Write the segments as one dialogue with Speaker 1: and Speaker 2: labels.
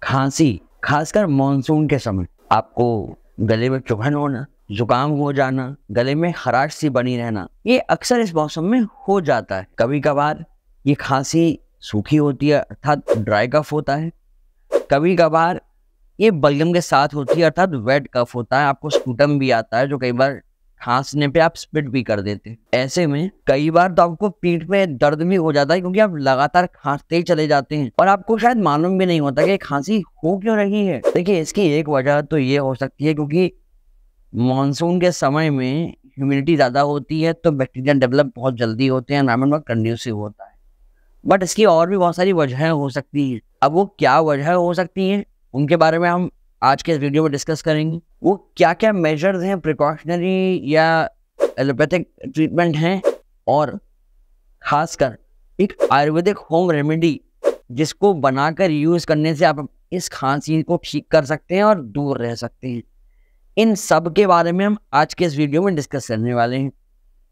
Speaker 1: खांसी, खासकर मॉनसून के समय आपको गले में चुभन होना, जुकाम हो जाना, गले में खराश सी बनी रहना, ये अक्सर इस मौसम में हो जाता है। कभी कभार ये खांसी सूखी होती है अर्थात ड्राई कफ होता है, कभी कभार ये बलगम के साथ होती है अर्थात वेट कफ होता है। आपको स्पूटम भी आता है जो कई बार खांसने पे आप स्पिट भी कर देते हैं। ऐसे में कई बार तो आपको पीठ में दर्द भी हो जाता है क्योंकि आप लगातार खांसते ही चले जाते हैं और आपको शायद मालूम भी नहीं होता कि खांसी हो क्यों रही है। देखिए, इसकी एक वजह तो ये हो सकती है क्योंकि मॉनसून के समय में ह्यूमिडिटी ज़्यादा होती है तो बैक्टीरिया डेवलप बहुत जल्दी होते हैं, एनवायरमेंट बहुत कंड्यूसिव होता है। बट इसकी और भी बहुत सारी वजहें हो सकती हैं। अब वो क्या वजह हो सकती हैं उनके बारे में हम आज के इस वीडियो में डिस्कस करेंगे। वो क्या क्या मेजर्स हैं, प्रिकॉशनरी या एलोपैथिक ट्रीटमेंट हैं, और खासकर एक आयुर्वेदिक होम रेमेडी जिसको बनाकर यूज़ करने से आप इस खांसी को ठीक कर सकते हैं और दूर रह सकते हैं। इन सब के बारे में हम आज के इस वीडियो में डिस्कस करने वाले हैं,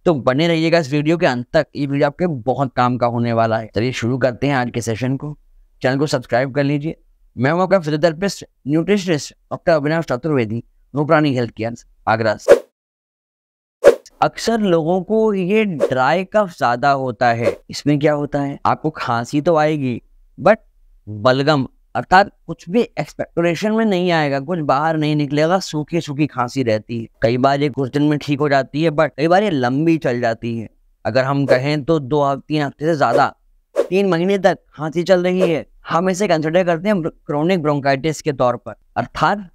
Speaker 1: तो बने रहिएगा इस वीडियो के अंत तक। ये वीडियो आपके बहुत काम का होने वाला है। चलिए शुरू करते हैं आज के सेशन को। चैनल को सब्सक्राइब कर लीजिए। मैं हूं आपका physiotherapist nutritionist doctor Avinash Chaturvedi, Nuprani health care, Agra से। अक्सर लोगों को ये ड्राई कफ ज्यादा होता है। इसमें क्या होता है, आपको खांसी तो आएगी बट बलगम अर्थात कुछ भी एक्सपेक्टोरेशन में नहीं आएगा, कुछ बाहर नहीं निकलेगा, सूखी सूखी खांसी रहती है। कई बार ये कुछ दिन में ठीक हो जाती है बट कई बार ये लंबी चल जाती है। अगर हम कहें तो 2-3 हफ्ते से ज्यादा, 3 महीने तक खांसी चल रही है। हम इसे कंसिडर करते हैं क्रोनिक ब्रोंकाइटिस के तौर पर, अर्थात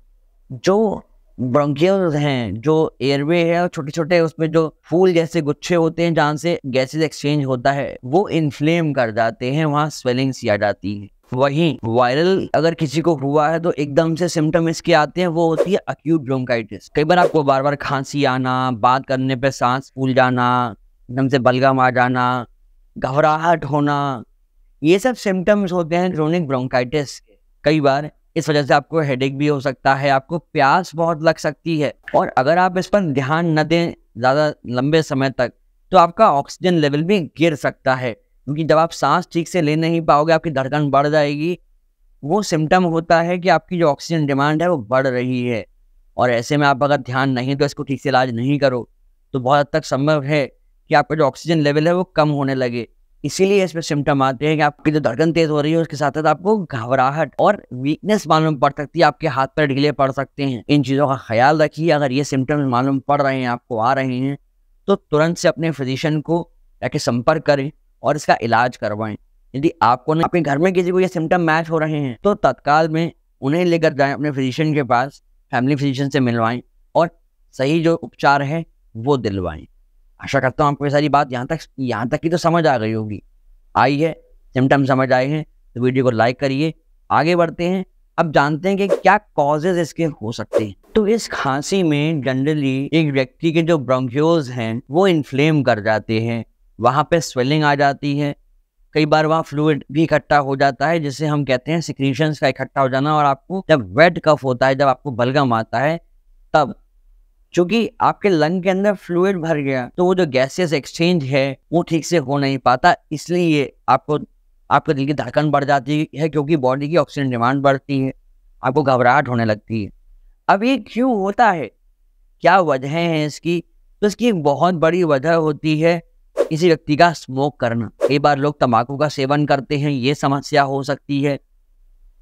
Speaker 1: जो ब्रोंकियल्स हैं, जो एयरवे है और छोटे छोटे उसमें जो फूल जैसे गुच्छे होते हैं जहाँ से गैसेज एक्सचेंज होता है, वो इन्फ्लेम कर जाते हैं, वहाँ स्वेलिंग सी आ जाती है। वहीं वायरल अगर किसी को हुआ है तो एकदम से सिम्टम इसके आते हैं, वो होती है अक्यूट ब्रोंकाइटिस। कई बार आपको बार बार खांसी आना, बात करने पे सांस फूल जाना, एकदम से बलगम आ जाना, घबराहट होना, ये सब सिम्टम्स होते हैं क्रोनिक ब्रोंकाइटिस के। कई बार इस वजह से आपको हेडेक भी हो सकता है, आपको प्यास बहुत लग सकती है, और अगर आप इस पर ध्यान न दें ज़्यादा लंबे समय तक तो आपका ऑक्सीजन लेवल भी गिर सकता है, क्योंकि जब आप सांस ठीक से ले नहीं पाओगे आपकी धड़कन बढ़ जाएगी। वो सिम्टम होता है कि आपकी जो ऑक्सीजन डिमांड है वो बढ़ रही है, और ऐसे में आप अगर ध्यान नहीं तो इसको ठीक से इलाज नहीं करो तो बहुत हद तक संभव है कि आपका जो ऑक्सीजन लेवल है वो कम होने लगे। इसीलिए इसमें सिम्टम आते हैं कि आपकी जो धड़कन तेज हो रही है उसके साथ साथ आपको घबराहट और वीकनेस मालूम पड़ सकती है, आपके हाथ पैर ढीले पड़ सकते हैं। इन चीज़ों का ख्याल रखिए। अगर ये सिम्टम्स मालूम पड़ रहे हैं, आपको आ रहे हैं, तो तुरंत से अपने फिजिशियन को जाके संपर्क करें और इसका इलाज करवाएं। यदि आपको ना अपने घर में किसी को ये सिम्टम मैच हो रहे हैं तो तत्काल में उन्हें लेकर जाएं अपने फिजिशियन के पास, फैमिली फिजिशियन से मिलवाएं और सही जो उपचार है वो दिलवाएं। आशा करता हूँ आपको ये सारी बात यहाँ तक की तो समझ आ गई होगी। आई है, सिम्टम समझ आए हैं तो वीडियो को लाइक करिए। आगे बढ़ते हैं, अब जानते हैं कि क्या कॉजेज इसके हो सकते हैं। तो इस खांसी में जनरली एक व्यक्ति के जो ब्रोंकियोल्स हैं वो इन्फ्लेम कर जाते हैं, वहाँ पे स्वेलिंग आ जाती है। कई बार वहाँ फ्लूइड भी इकट्ठा हो जाता है जिसे हम कहते हैं सिक्रीशंस का इकट्ठा हो जाना, और आपको जब वेट कफ होता है, जब आपको बलगम आता है, तब चूंकि आपके लंग के अंदर फ्लूइड भर गया तो वो जो गैसेस एक्सचेंज है वो ठीक से हो नहीं पाता, इसलिए आपको दिल की धड़कन बढ़ जाती है क्योंकि बॉडी की ऑक्सीजन डिमांड बढ़ती है, आपको घबराहट होने लगती है। अब ये क्यों होता है, क्या वजह है इसकी? तो इसकी एक बहुत बड़ी वजह होती है किसी व्यक्ति का स्मोक करना। कई बार लोग तंबाकू का सेवन करते हैं, ये समस्या हो सकती है।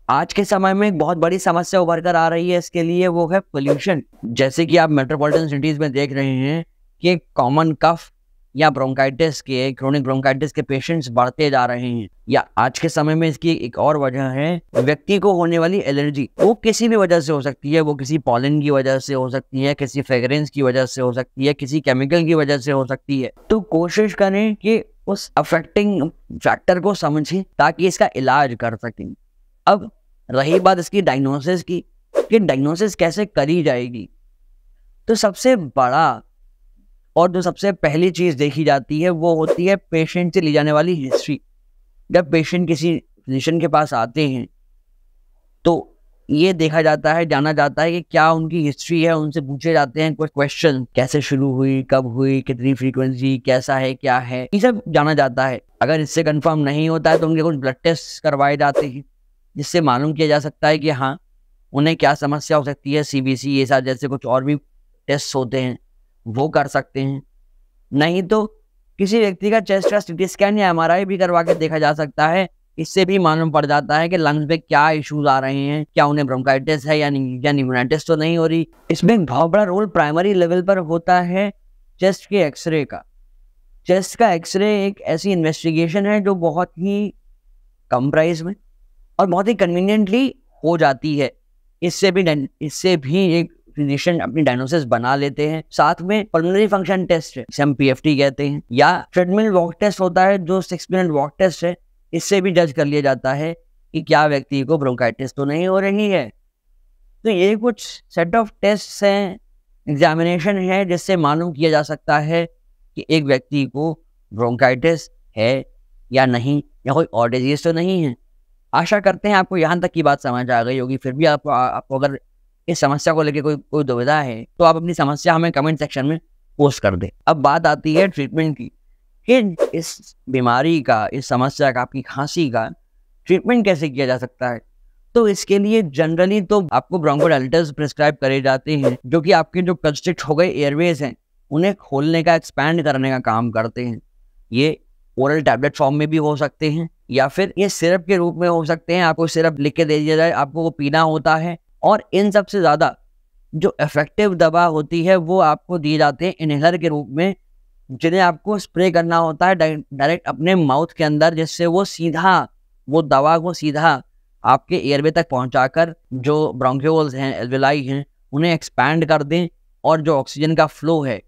Speaker 1: आज के समय में एक बहुत बड़ी समस्या उभर कर आ रही है इसके लिए, वो है पोल्यूशन। जैसे कि आप मेट्रोपॉलिटन सिटीज में देख रहे हैं कि कॉमन कफ या ब्रोंकाइटिस के, क्रोनिक ब्रोंकाइटिस के पेशेंट्स बढ़ते जा रहे हैं। या आज के समय में इसकी एक और वजह है व्यक्ति को होने वाली एलर्जी। वो किसी भी वजह से हो सकती है, वो किसी पॉलन की वजह से हो सकती है, किसी फ्रेग्रेंस की वजह से हो सकती है, किसी केमिकल की वजह से हो सकती है। तो कोशिश करें कि उस अफेक्टिंग फैक्टर को समझें ताकि इसका इलाज कर सकें। अब रही बात इसकी डायग्नोसिस की कि डायग्नोसिस कैसे करी जाएगी, तो सबसे बड़ा और जो सबसे पहली चीज़ देखी जाती है वो होती है पेशेंट से ली जाने वाली हिस्ट्री। जब पेशेंट किसी फिजिशियन के पास आते हैं तो ये देखा जाता है, जाना जाता है कि क्या उनकी हिस्ट्री है। उनसे पूछे जाते हैं कुछ क्वेश्चन, कैसे शुरू हुई, कब हुई, कितनी फ्रीक्वेंसी, कैसा है, क्या है, ये सब जाना जाता है। अगर इससे कंफर्म नहीं होता है तो उनके कुछ ब्लड टेस्ट करवाए जाते हैं जिससे मालूम किया जा सकता है कि हाँ उन्हें क्या समस्या हो सकती है। CBC ये साथ जैसे कुछ और भी टेस्ट होते हैं वो कर सकते हैं। नहीं तो किसी व्यक्ति का चेस्ट का CT स्कैन या MRI भी करवा के देखा जा सकता है। इससे भी मालूम पड़ जाता है कि लंग्स में क्या इश्यूज आ रहे हैं, क्या उन्हें ब्रोंकाइटिस है या निमोनाइटिस तो नहीं हो रही। इसमें एक बहुत बड़ा रोल प्राइमरी लेवल पर होता है चेस्ट के एक्सरे का। चेस्ट का एक्सरे एक ऐसी इन्वेस्टिगेशन है जो बहुत ही कम प्राइस में और बहुत ही कन्वीनियंटली हो जाती है। इससे भी एक फिजिशियन अपनी डायग्नोसिस बना लेते हैं। साथ में पल्मोनरी फंक्शन टेस्ट है, जिसे हम PFT कहते हैं, या ट्रेडमिल वॉक टेस्ट होता है जो 6 मिनट वॉक टेस्ट है। इससे भी जज कर लिया जाता है कि क्या व्यक्ति को ब्रोंकाइटिस तो नहीं हो रही है। तो ये कुछ सेट ऑफ टेस्ट हैं, एग्जामिनेशन है, जिससे मालूम किया जा सकता है कि एक व्यक्ति को ब्रोंकाइटिस है या नहीं, या कोई और डिजीज तो नहीं है। आशा करते हैं आपको यहाँ तक की बात समझ आ गई होगी। फिर भी आपको अगर इस समस्या को लेकर कोई दुविधा है तो आप अपनी समस्या हमें कमेंट सेक्शन में पोस्ट कर दें। अब बात आती है ट्रीटमेंट की कि इस बीमारी का, इस समस्या का, आपकी खांसी का ट्रीटमेंट कैसे किया जा सकता है। तो इसके लिए जनरली तो आपको ब्रोंकोडायलेटर्स प्रिस्क्राइब करे जाते हैं, जो कि आपके जो कंस्ट्रिक्ट हो गए एयरवेज हैं उन्हें खोलने का, एक्सपैंड करने का काम करते हैं। ये ओरल टैबलेट फॉर्म में भी हो सकते हैं या फिर ये सिरप के रूप में हो सकते हैं। आपको सिरप लिख के दे दिया जाए, आपको वो पीना होता है। और इन सबसे ज़्यादा जो इफेक्टिव दवा होती है वो आपको दिए जाते हैं इनहेलर के रूप में, जिन्हें आपको स्प्रे करना होता है डायरेक्ट अपने माउथ के अंदर, जिससे वो दवा को सीधा आपके एयरवे तक पहुंचाकर जो ब्रोंक्यूल्स हैं, एल्वेलाई हैं, उन्हें एक्सपैंड कर दें और जो ऑक्सीजन का फ्लो है,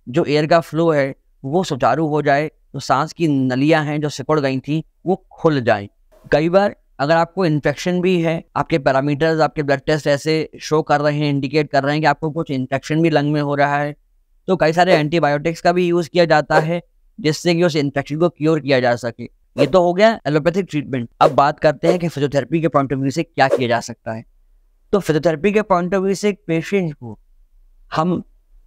Speaker 1: जो एयर का फ्लो है, वो सुचारू हो जाए। तो सांस की नलियां हैं जो सिकुड़ गई थी वो खुल जाएं। कई बार अगर आपको इन्फेक्शन भी है, आपके पैरामीटर्स, आपके ब्लड टेस्ट ऐसे शो कर रहे हैं, इंडिकेट कर रहे हैं कि आपको कुछ इन्फेक्शन भी लंग में हो रहा है, तो कई सारे एंटीबायोटिक्स का भी यूज़ किया जाता है जिससे कि उस इन्फेक्शन को क्योर किया जा सके। ये तो हो गया एलोपैथिक ट्रीटमेंट। अब बात करते हैं कि फिजियोथेरेपी के पॉइंट ऑफ व्यू से क्या किया जा सकता है। तो फिजियोथेरेपी के पॉइंट ऑफ व्यू से एक पेशेंट को हम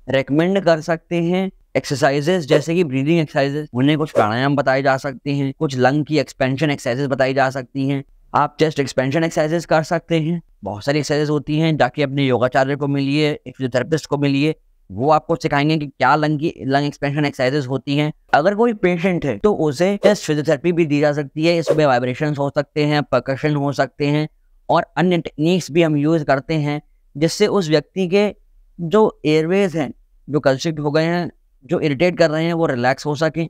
Speaker 1: रेकमेंड कर सकते हैं एक्सरसाइजेस, जैसे कि ब्रीदिंग एक्सरसाइजेस, उन्हें कुछ प्राणायाम बताए जा सकते हैं, कुछ लंग की एक्सपेंशन एक्सरसाइजेस बताई जा सकती हैं। आप चेस्ट एक्सपेंशन एक्सरसाइजेस कर सकते हैं। बहुत सारी एक्सरसाइजेस होती हैं, जाके अपने योगाचार्य को मिलिए, एक फिजियोथेरेपिस्ट को मिलिए, वो आपको सिखाएंगे कि क्या लंग एक्सपेंशन एक्सरसाइजेस होती हैं। अगर कोई पेशेंट है तो उसे चेस्ट फिजियोथेरेपी भी दी जा सकती है। इसमें वाइब्रेशंस हो सकते हैं, परकशन हो सकते हैं और अन्य टेक्निक्स भी हम यूज़ करते हैं, जिससे उस व्यक्ति के जो एयरवेज हैं, जो कंस्ट्रिक्ट हो गए हैं, जो इरिटेट कर रहे हैं, वो रिलैक्स हो सके,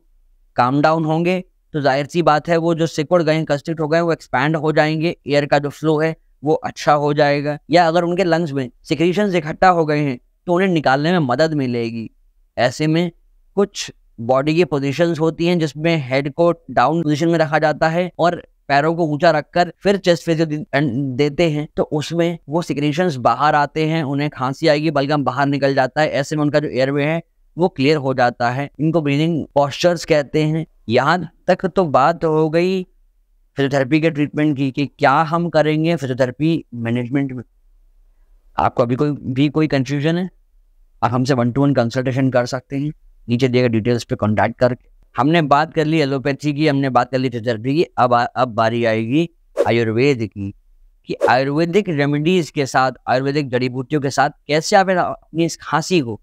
Speaker 1: काम डाउन होंगे। तो जाहिर सी बात है वो जो सिकुड़ गए हैं, कंस्ट्रिक्ट हो गए हैं, वो एक्सपैंड हो जाएंगे, एयर का जो फ्लो है वो अच्छा हो जाएगा। या अगर उनके लंग्स में सिक्रीशंस इकट्ठा हो गए हैं तो उन्हें निकालने में मदद मिलेगी। ऐसे में कुछ बॉडी की पोजीशंस होती हैं जिसमें हेड को डाउन पोजीशन में रखा जाता है और पैरों को ऊंचा रखकर फिर चेस्ट फिजियो देते हैं, तो उसमें वो सिक्रीशंस बाहर आते हैं, उन्हें खांसी आएगी, बलगम बाहर निकल जाता है। ऐसे में उनका जो एयरवे है वो क्लियर हो जाता है। इनको ब्रीदिंग पोस्चर्स कहते हैं। यहाँ तक तो बात हो गई फिजियोथेरेपी के ट्रीटमेंट की कि क्या हम करेंगे फिजियोथेरेपी मैनेजमेंट में। आपको अभी कोई कंफ्यूजन है, आप हमसे 1-to-1 कंसल्टेशन कर सकते हैं नीचे दिए गए डिटेल्स पे कॉन्टैक्ट करके। हमने बात कर ली एलोपैथी की, हमने बात कर ली फिजियोथेरेपी की। अब बारी आएगी आयुर्वेद की, कि आयुर्वेदिक रेमेडीज के साथ, आयुर्वेदिक जड़ी बूटियों के साथ कैसे आप अपनी इस खांसी को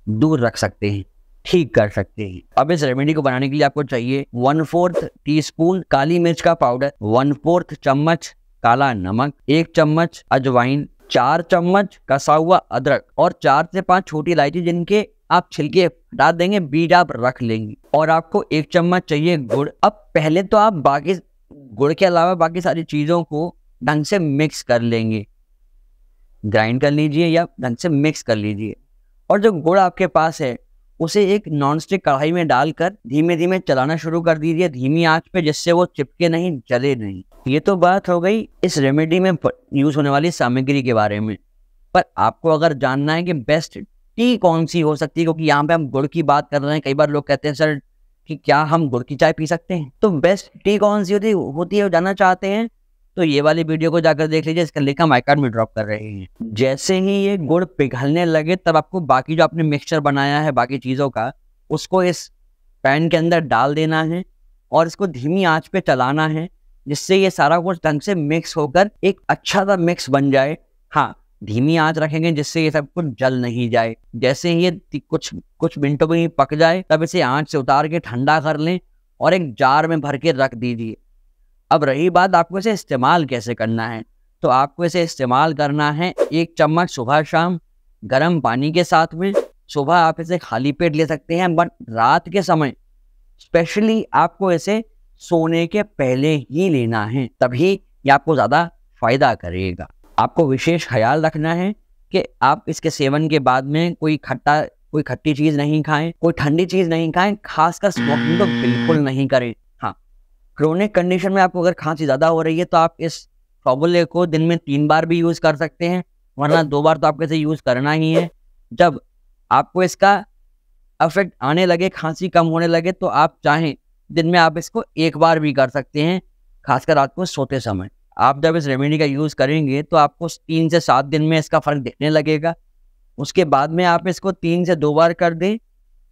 Speaker 1: दूर रख सकते हैं, ठीक कर सकते हैं। अब इस रेमेडी को बनाने के लिए आपको चाहिए 1/4 टीस्पून काली मिर्च का पाउडर, 1/4 चम्मच काला नमक, 1 चम्मच अजवाइन, 4 चम्मच कसा हुआ अदरक और 4 से 5 छोटी इलायची, जिनके आप छिलके हटा देंगे, बीज आप रख लेंगे। और आपको 1 चम्मच चाहिए गुड़। अब पहले तो आप बाकी गुड़ के अलावा बाकी सारी चीज़ों को ढंग से मिक्स कर लेंगे, ग्राइंड कर लीजिए या ढंग से मिक्स कर लीजिए। और जो गुड़ आपके पास है उसे एक नॉनस्टिक कढ़ाई में डालकर धीमे धीमे चलाना शुरू कर दीजिए, धीमी आंच पे, जिससे वो चिपके नहीं, जले नहीं। ये तो बात हो गई इस रेमेडी में यूज होने वाली सामग्री के बारे में। पर आपको अगर जानना है कि बेस्ट टी कौन सी हो सकती है, क्योंकि यहाँ पे हम गुड़ की बात कर रहे हैं, कई बार लोग कहते हैं सर कि क्या हम गुड़ की चाय पी सकते हैं, तो बेस्ट टी कौन सी होती है जानना चाहते हैं तो ये वाली वीडियो को जाकर देख लीजिए, इसका लिंक हम आई कार्ड में ड्रॉप कर रहे हैं। जैसे ही ये गुड़ पिघलने लगे तब आपको बाकी जो आपने मिक्सचर बनाया है बाकी चीज़ों का, उसको इस पैन के अंदर डाल देना है और इसको धीमी आंच पे चलाना है, जिससे ये सारा कुछ ढंग से मिक्स होकर एक अच्छा सा मिक्स बन जाए। हाँ, धीमी आंच रखेंगे जिससे ये सब कुछ जल नहीं जाए। जैसे ही ये कुछ मिनटों में ही पक जाए तब इसे आंच से उतार के ठंडा कर लें और एक जार में भर के रख दीजिए। अब रही बात आपको इसे इस्तेमाल कैसे करना है, तो आपको इसे इस्तेमाल करना है 1 चम्मच सुबह शाम गर्म पानी के साथ में। सुबह आप इसे खाली पेट ले सकते हैं, बट रात के समय स्पेशली आपको इसे सोने के पहले ही लेना है, तभी ये आपको ज़्यादा फायदा करेगा। आपको विशेष ख्याल रखना है कि आप इसके सेवन के बाद में कोई खट्टी चीज़ नहीं खाएं, कोई ठंडी चीज़ नहीं खाएं, खासकर स्मोकिंग तो बिल्कुल नहीं करें। हाँ, क्रोनिक कंडीशन में आपको अगर खांसी ज़्यादा हो रही है तो आप इस फॉर्मूले को दिन में 3 बार भी यूज़ कर सकते हैं, वरना 2 बार तो आपको इसे यूज़ करना ही है। जब आपको इसका इफेक्ट आने लगे, खांसी कम होने लगे, तो आप चाहें दिन में आप इसको 1 बार भी कर सकते हैं, खासकर रात को सोते समय। आप जब इस रेमेडी का यूज़ करेंगे तो आपको 3 से 7 दिन में इसका फ़र्क दिखने लगेगा। उसके बाद में आप इसको 3 से 2 बार कर दें,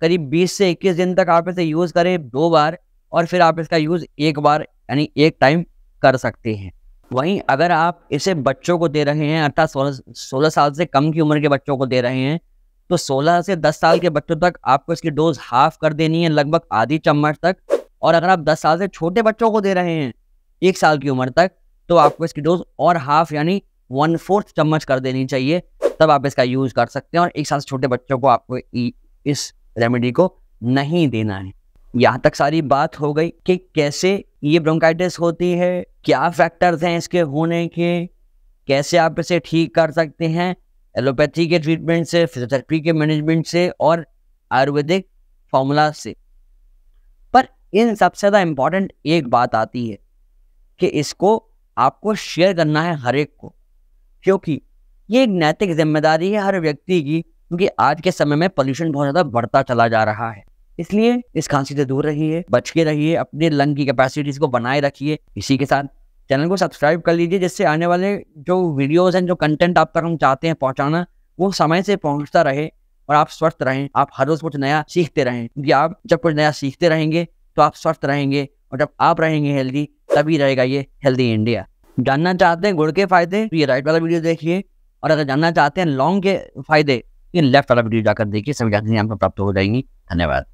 Speaker 1: करीब 20 से 21 दिन तक आप इसे यूज़ करें 2 बार, और फिर आप इसका यूज़ 1 बार यानी 1 टाइम कर सकते हैं। वहीं अगर आप इसे बच्चों को दे रहे हैं, अर्थात 16 साल से कम की उम्र के बच्चों को दे रहे हैं, तो 16 से 10 साल के बच्चों तक आपको इसकी डोज हाफ कर देनी है, लगभग आधी चम्मच तक। और अगर आप 10 साल से छोटे बच्चों को दे रहे हैं 1 साल की उम्र तक, तो आपको इसकी डोज और हाफ यानी 1/4 चम्मच कर देनी चाहिए, तब आप इसका यूज़ कर सकते हैं। और 1 साल से छोटे बच्चों को आपको इस रेमेडी को नहीं देना है। यहाँ तक सारी बात हो गई कि कैसे ये ब्रोंकाइटिस होती है, क्या फैक्टर्स हैं इसके होने के, कैसे आप इसे ठीक कर सकते हैं एलोपैथी के ट्रीटमेंट से, फिजियोथेरेपी के मैनेजमेंट से और आयुर्वेदिक फॉर्मूला से। पर इन सबसे ज़्यादा इम्पॉर्टेंट एक बात आती है कि इसको आपको शेयर करना है हर एक को, क्योंकि ये एक नैतिक जिम्मेदारी है हर व्यक्ति की, क्योंकि आज के समय में पोल्यूशन बहुत ज़्यादा बढ़ता चला जा रहा है। इसलिए इस खांसी से दूर रहिए, बच के रहिए, अपने लंग की कैपेसिटीज़ को बनाए रखिए। इसी के साथ चैनल को सब्सक्राइब कर लीजिए, जिससे आने वाले जो वीडियोज़ हैं, जो कंटेंट आप तक हम चाहते हैं पहुँचाना, वो समय से पहुँचता रहे और आप स्वस्थ रहें। आप हर रोज़ कुछ नया सीखते रहें, क्योंकि आप जब कुछ नया सीखते रहेंगे तो आप स्वस्थ रहेंगे, और जब आप रहेंगे हेल्दी, तभी रहेगा ये हेल्दी इंडिया। जानना चाहते हैं गुड़ के फ़ायदे, तो ये राइट वाला वीडियो देखिए, और अगर जानना चाहते हैं लौंग के फ़ायदे, ये लेफ्ट वाला वीडियो जाकर देखिए, सभी जानकारियाँ आपको प्राप्त हो जाएंगी। धन्यवाद।